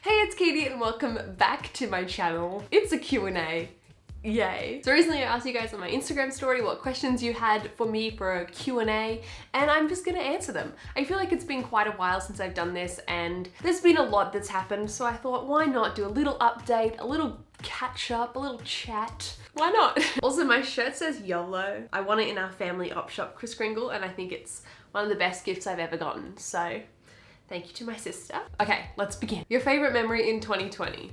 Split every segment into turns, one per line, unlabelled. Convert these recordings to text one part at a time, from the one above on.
Hey, it's Caitie and welcome back to my channel. It's a Q&A. Yay. So recently I asked you guys on my Instagram story what questions you had for me for a Q&A, and I'm just gonna answer them. I feel like it's been quite a while since I've done this and there's been a lot that's happened, so I thought why not do a little update, a little catch up, a little chat. Why not? Also, my shirt says YOLO. I won it in our family op shop, Chris Kringle, and I think it's one of the best gifts I've ever gotten, so thank you to my sister. Okay, let's begin. Your favorite memory in 2020?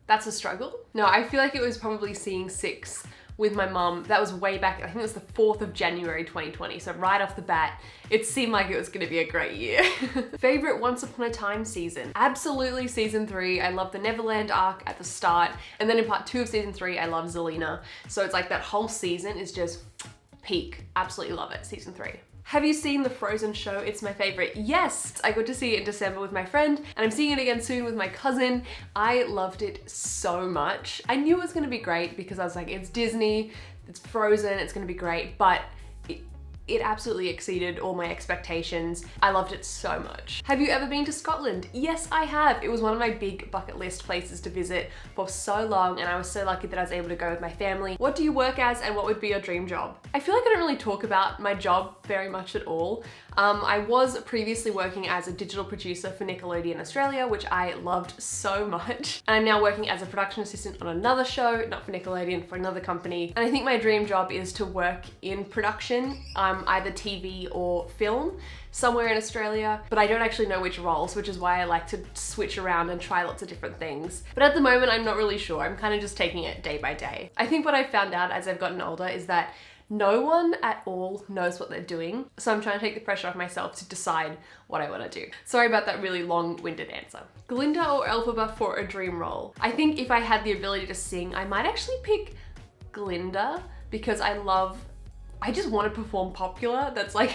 That's a struggle. No, I feel like it was probably seeing Six with my mum. That was way back, I think it was the 4th of January 2020. So right off the bat, it seemed like it was gonna be a great year. Favorite Once Upon a Time season? Absolutely season 3. I love the Neverland arc at the start. And then in part 2 of season 3, I love Zelina. So it's like that whole season is just peak. Absolutely love it, season 3. Have you seen the Frozen show? It's my favorite. Yes, I got to see it in December with my friend and I'm seeing it again soon with my cousin. I loved it so much. I knew it was gonna be great because I was like, it's Disney, it's Frozen, it's gonna be great, but it absolutely exceeded all my expectations. I loved it so much. Have you ever been to Scotland? Yes, I have. It was one of my big bucket list places to visit for so long, and I was so lucky that I was able to go with my family. What do you work as and what would be your dream job? I feel like I don't really talk about my job very much at all. I was previously working as a digital producer for Nickelodeon Australia, which I loved so much. And I'm now working as a production assistant on another show, not for Nickelodeon, for another company. And I think my dream job is to work in production, either TV or film, somewhere in Australia, but I don't actually know which roles, which is why I like to switch around and try lots of different things. But at the moment, I'm not really sure. I'm kind of just taking it day by day. I think what I found out as I've gotten older is that no one at all knows what they're doing. So I'm trying to take the pressure off myself to decide what I want to do. Sorry about that really long-winded answer. Glinda or Elphaba for a dream role? I think if I had the ability to sing, I might actually pick Glinda because I just want to perform popular. That's like,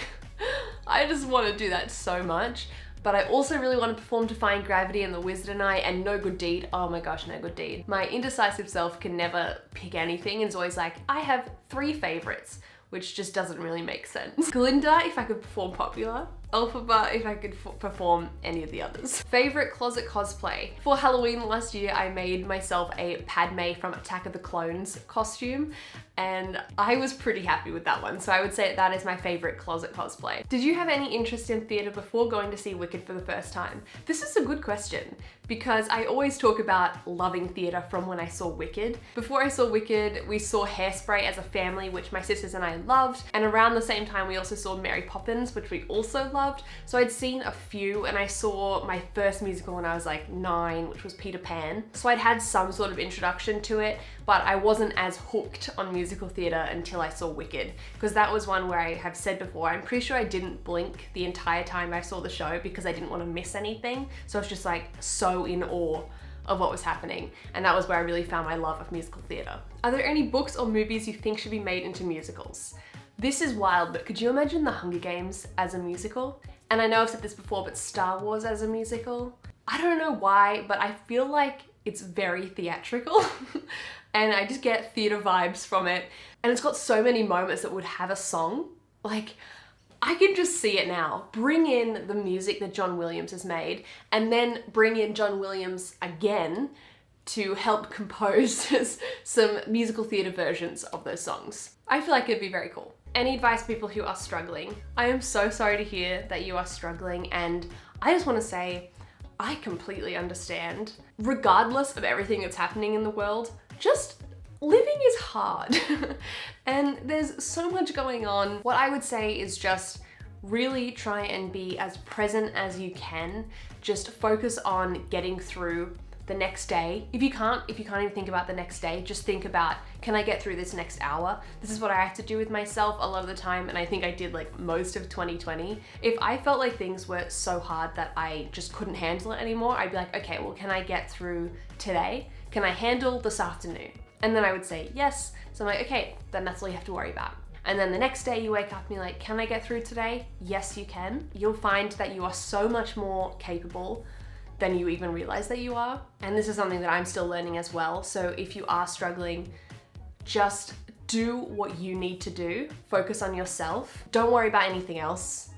I just want to do that so much. But I also really want to perform Defying Gravity and The Wizard and I and No Good Deed. Oh my gosh, No Good Deed. My indecisive self can never pick anything and is always like, I have 3 favorites, which just doesn't really make sense. Glinda if I could perform popular. Elphaba if I could perform any of the others. Favorite closet cosplay? For Halloween last year, I made myself a Padme from Attack of the Clones costume, and I was pretty happy with that one. So I would say that is my favorite closet cosplay. Did you have any interest in theater before going to see Wicked for the first time? This is a good question because I always talk about loving theater from when I saw Wicked. Before I saw Wicked, we saw Hairspray as a family, which my sisters and I loved. And around the same time, we also saw Mary Poppins, which we also loved. So I'd seen a few, and I saw my first musical when I was like 9, which was Peter Pan. So I'd had some sort of introduction to it, but I wasn't as hooked on musical theater until I saw Wicked, because that was one where I have said before, I'm pretty sure I didn't blink the entire time I saw the show because I didn't want to miss anything. So I was just like so in awe of what was happening, and that was where I really found my love of musical theater. Are there any books or movies you think should be made into musicals? This is wild, but could you imagine The Hunger Games as a musical? And I know I've said this before, but Star Wars as a musical? I don't know why, but I feel like it's very theatrical and I just get theater vibes from it. And it's got so many moments that would have a song. Like, I can just see it now. Bring in the music that John Williams has made and then bring in John Williams again to help compose some musical theater versions of those songs. I feel like it'd be very cool. Any advice for people who are struggling? I am so sorry to hear that you are struggling, and I just want to say, I completely understand. Regardless of everything that's happening in the world, just living is hard. And there's so much going on. What I would say is just really try and be as present as you can. Just focus on getting through the next day. If you can't even think about the next day, just think about, can I get through this next hour? This is what I have to do with myself a lot of the time, and I think I did like most of 2020. If I felt like things were so hard that I just couldn't handle it anymore, I'd be like, okay, well, can I get through today? Can I handle this afternoon? And then I would say yes. So I'm like, okay, then that's all you have to worry about. And then the next day you wake up and you're like, can I get through today? Yes, you can. You'll find that you are so much more capable than you even realize that you are. And this is something that I'm still learning as well. So if you are struggling, just do what you need to do. Focus on yourself. Don't worry about anything else.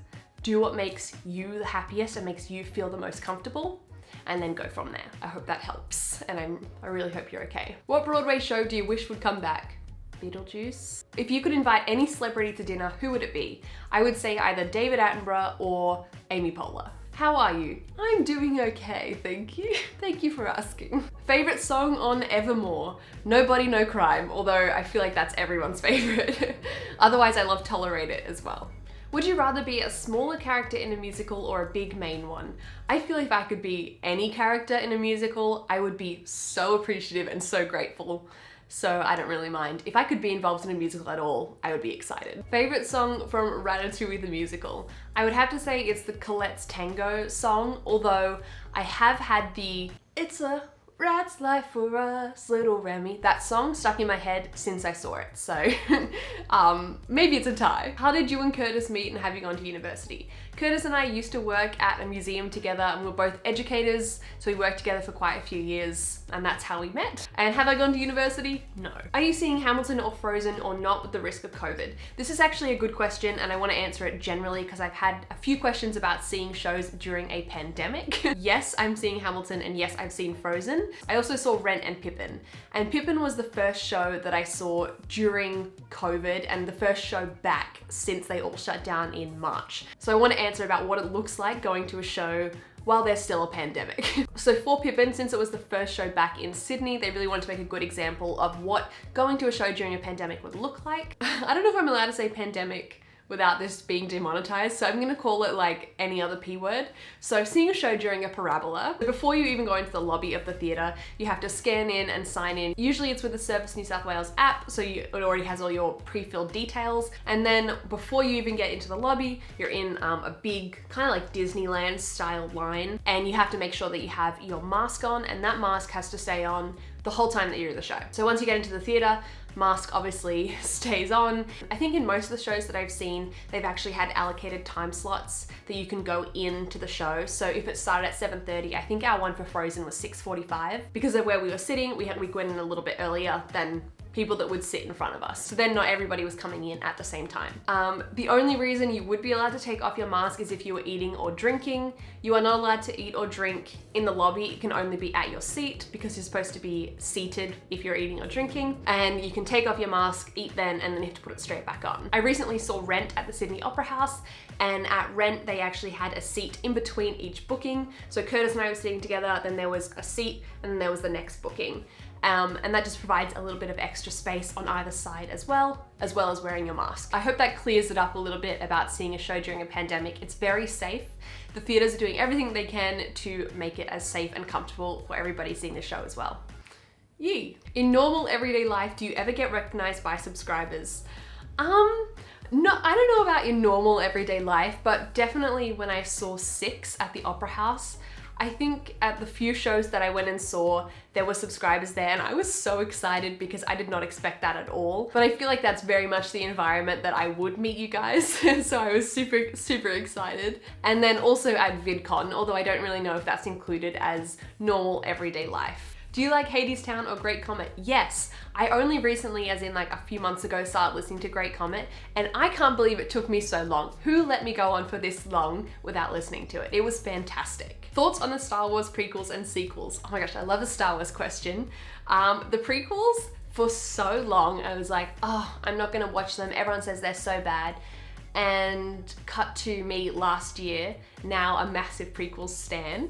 Do what makes you the happiest and makes you feel the most comfortable, and then go from there. I hope that helps, and I really hope you're okay. What Broadway show do you wish would come back? Beetlejuice. If you could invite any celebrity to dinner, who would it be? I would say either David Attenborough or Amy Poehler. How are you? I'm doing okay, thank you. Thank you for asking. Favorite song on Evermore? Nobody, No Crime, although I feel like that's everyone's favorite. Otherwise, I love Tolerate It as well. Would you rather be a smaller character in a musical or a big main one? I feel if I could be any character in a musical, I would be so appreciative and so grateful. So I don't really mind. If I could be involved in a musical at all, I would be excited. Favorite song from Ratatouille the musical? I would have to say it's the Colette's Tango song, although I have had the It's a Rat's Life for Us, Little Remy, that song stuck in my head since I saw it, so maybe it's a tie. How did you and Curtis meet, and have you gone to university? Curtis and I used to work at a museum together, and we're both educators, so we worked together for quite a few years, and that's how we met. And have I gone to university? No. Are you seeing Hamilton or Frozen or not with the risk of COVID? This is actually a good question, and I want to answer it generally because I've had a few questions about seeing shows during a pandemic. Yes, I'm seeing Hamilton, and yes, I've seen Frozen. I also saw Rent and Pippin. And Pippin was the first show that I saw during COVID and the first show back since they all shut down in March. So I want to answer about what it looks like going to a show while there's still a pandemic. So for Pippin, since it was the first show back in Sydney, they really wanted to make a good example of what going to a show during a pandemic would look like. I don't know if I'm allowed to say pandemic without this being demonetized, so I'm gonna call it like any other P word. So seeing a show during a parabola, before you even go into the lobby of the theatre, you have to scan in and sign in. Usually it's with the Service New South Wales app, so it already has all your pre-filled details. And then before you even get into the lobby, you're in a big kind of like Disneyland style line, and you have to make sure that you have your mask on, and that mask has to stay on the whole time that you're in the show. So once you get into the theatre, mask obviously stays on. I think in most of the shows that I've seen, they've actually had allocated time slots that you can go into the show. So if it started at 7:30, I think our one for Frozen was 6:45. Because of where we were sitting, we went in a little bit earlier than people that would sit in front of us. So then not everybody was coming in at the same time. The only reason you would be allowed to take off your mask is if you were eating or drinking. You are not allowed to eat or drink in the lobby. It can only be at your seat because you're supposed to be seated if you're eating or drinking. And you can take off your mask, eat then, and then you have to put it straight back on. I recently saw Rent at the Sydney Opera House, and at Rent, they actually had a seat in between each booking. So Curtis and I were sitting together, then there was a seat, and then there was the next booking. And that just provides a little bit of extra space on either side as well as wearing your mask. I hope that clears it up a little bit about seeing a show during a pandemic. It's very safe. The theatres are doing everything they can to make it as safe and comfortable for everybody seeing the show as well. Yee. In normal everyday life, do you ever get recognized by subscribers? No, I don't know about in normal everyday life, but definitely when I saw Six at the Opera House, I think at the few shows that I went and saw, there were subscribers there, and I was so excited because I did not expect that at all. But I feel like that's very much the environment that I would meet you guys. So I was super, super excited. And then also at VidCon, although I don't really know if that's included as normal everyday life. Do you like Hadestown or Great Comet? Yes. I only recently, as in like a few months ago, started listening to Great Comet, and I can't believe it took me so long. Who let me go on for this long without listening to it? It was fantastic. Thoughts on the Star Wars prequels and sequels? Oh my gosh, I love a Star Wars question. The prequels, for so long, I was like, oh, I'm not gonna watch them. Everyone says they're so bad. And cut to me last year, now a massive prequels stan.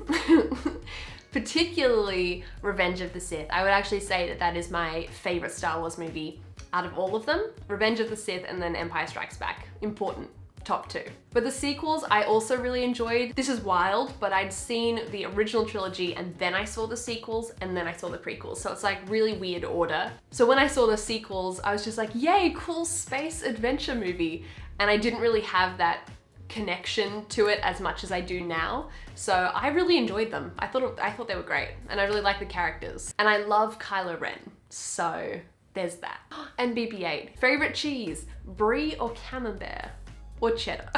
Particularly Revenge of the Sith. I would actually say that that is my favorite Star Wars movie out of all of them. Revenge of the Sith and then Empire Strikes Back. Important. Top two. But the sequels I also really enjoyed. This is wild, but I'd seen the original trilogy and then I saw the sequels and then I saw the prequels. So it's like really weird order. So when I saw the sequels, I was just like, yay, cool space adventure movie. And I didn't really have that connection to it as much as I do now. So I really enjoyed them. I thought they were great, and I really like the characters. And I love Kylo Ren. So there's that. And BB-8. Favorite cheese, brie or camembert? or cheddar.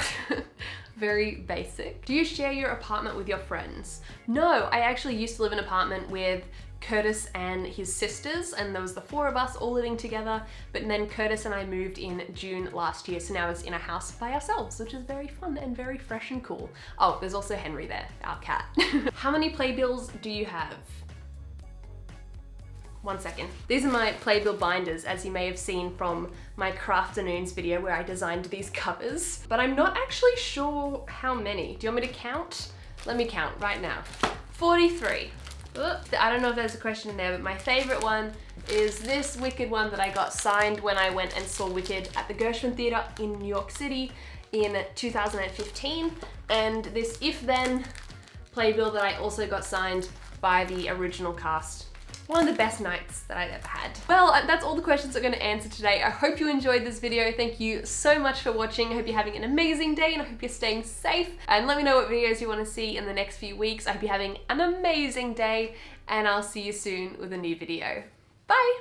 Very basic. Do you share your apartment with your friends? No, I actually used to live in an apartment with Curtis and his sisters, and there was the 4 of us all living together, but then Curtis and I moved in June last year, so now it's in a house by ourselves, which is very fun and very fresh and cool. Oh, there's also Henry there, our cat. How many playbills do you have? 1 second. These are my playbill binders, as you may have seen from my Crafternoons video where I designed these covers, but I'm not actually sure how many. Do you want me to count? Let me count right now. 43. I don't know if there's a question in there, but my favorite one is this Wicked one that I got signed when I went and saw Wicked at the Gershwin Theatre in New York City in 2015, and this If Then playbill that I also got signed by the original cast. One of the best nights that I've ever had. Well, that's all the questions I'm going to answer today. I hope you enjoyed this video. Thank you so much for watching. I hope you're having an amazing day and I hope you're staying safe. And let me know what videos you want to see in the next few weeks. I hope you're having an amazing day and I'll see you soon with a new video. Bye!